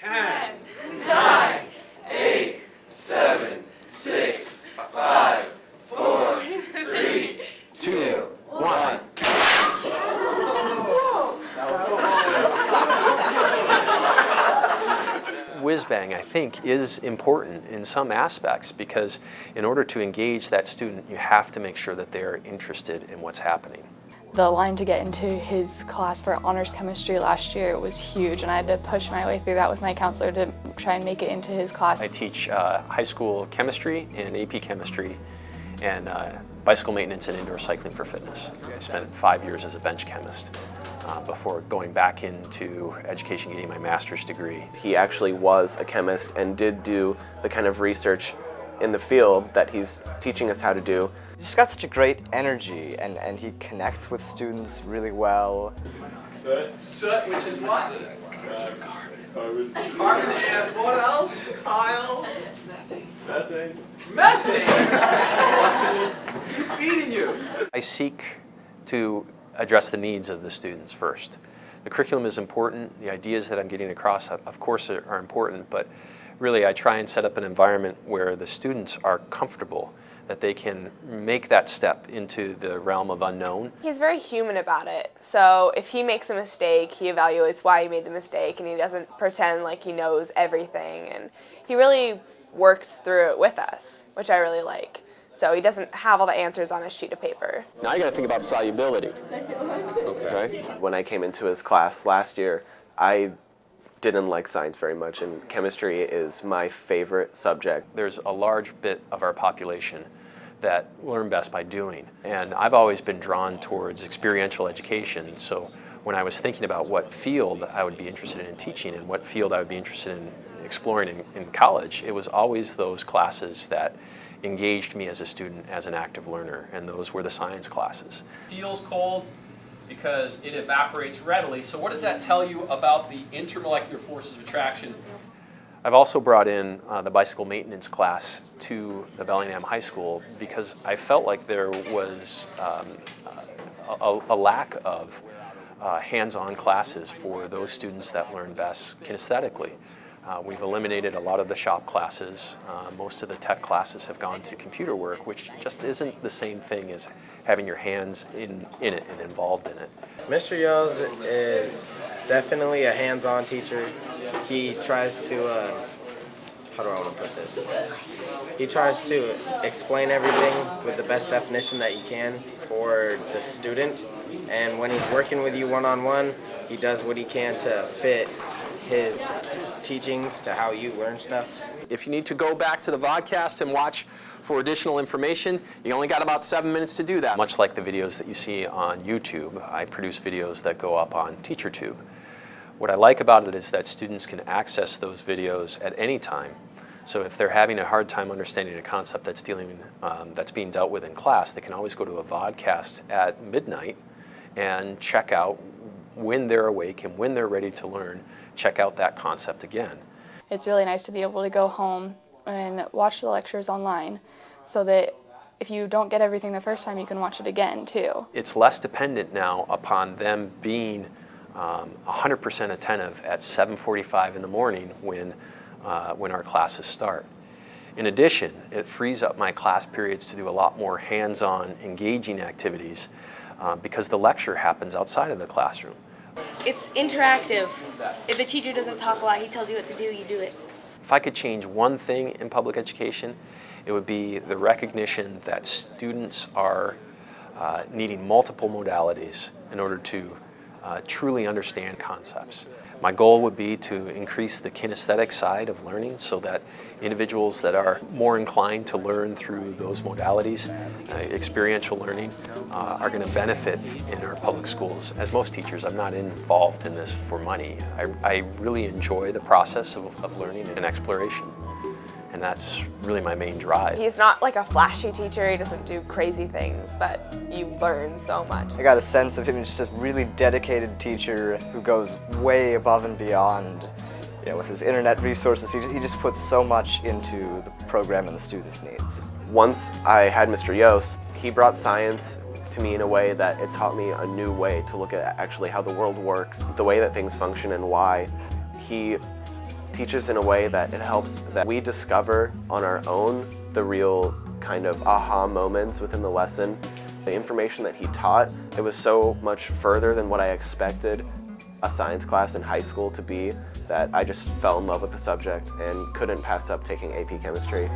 10, 9, 8, 7, 6, 5, 4, 3, 2, 1. Whiz-bang, I think, is important in some aspects because in order to engage that student, you have to make sure that they're interested in what's happening. The line to get into his class for honors chemistry last year was huge, and I had to push my way through that with my counselor to try and make it into his class. I teach high school chemistry and AP chemistry and bicycle maintenance and indoor cycling for fitness. I spent 5 years as a bench chemist before going back into education, getting my master's degree. He actually was a chemist and did do the kind of research in the field that he's teaching us how to do. He's just got such a great energy, and he connects with students really well. Soot, which is what? Carbon. Carbon and what else? Kyle? Methane. Methane? Who's feeding you? I seek to address the needs of the students first. The curriculum is important. The ideas that I'm getting across, of course, are important, but really I try and set up an environment where the students are comfortable, that they can make that step into the realm of unknown. He's very human about it, so if he makes a mistake, he evaluates why he made the mistake, and he doesn't pretend like he knows everything, and he really works through it with us, which I really like. So he doesn't have all the answers on a sheet of paper. Now you got to think about solubility. Okay. When I came into his class last year, I didn't like science very much, and chemistry is my favorite subject. There's a large bit of our population that learn best by doing, and I've always been drawn towards experiential education. So when I was thinking about what field I would be interested in teaching and what field I would be interested in exploring in college, it was always those classes that engaged me as a student as an active learner, and those were the science classes. Feels cold because it evaporates readily. So what does that tell you about the intermolecular forces of attraction? I've also brought in the bicycle maintenance class to the Bellingham High School because I felt like there was a lack of hands-on classes for those students that learn best kinesthetically. We've eliminated a lot of the shop classes. Most of the tech classes have gone to computer work, which just isn't the same thing as having your hands in it and involved in it. Mr. Yoos is definitely a hands-on teacher. He tries to, how do I want to put this? He tries to explain everything with the best definition that he can for the student. And when he's working with you one-on-one, he does what he can to fit his teachings to how you learn stuff. If you need to go back to the vodcast and watch for additional information, you only got about 7 minutes to do that. Much like the videos that you see on YouTube, I produce videos that go up on TeacherTube. What I like about it is that students can access those videos at any time. So if they're having a hard time understanding a concept that's being dealt with in class, they can always go to a vodcast at midnight and check out when they're awake and when they're ready to learn, check out that concept again. It's really nice to be able to go home and watch the lectures online so that if you don't get everything the first time, you can watch it again too. It's less dependent now upon them being 100% attentive at 7:45 in the morning when our classes start. In addition, it frees up my class periods to do a lot more hands-on, engaging activities because the lecture happens outside of the classroom. It's interactive. If the teacher doesn't talk a lot, he tells you what to do, you do it. If I could change one thing in public education, it would be the recognition that students are needing multiple modalities in order to truly understand concepts. My goal would be to increase the kinesthetic side of learning so that individuals that are more inclined to learn through those modalities, experiential learning, are going to benefit in our public schools. As most teachers, I'm not involved in this for money. I really enjoy the process of learning and exploration. And that's really my main drive. He's not like a flashy teacher, he doesn't do crazy things, but you learn so much. I got a sense of him as just a really dedicated teacher who goes way above and beyond. You know, with his internet resources, he just puts so much into the program and the students' needs. Once I had Mr. Yoos, he brought science to me in a way that it taught me a new way to look at actually how the world works, the way that things function and why. He teaches in a way that it helps that we discover on our own the real kind of aha moments within the lesson. The information that he taught, it was so much further than what I expected a science class in high school to be, that I just fell in love with the subject and couldn't pass up taking AP Chemistry.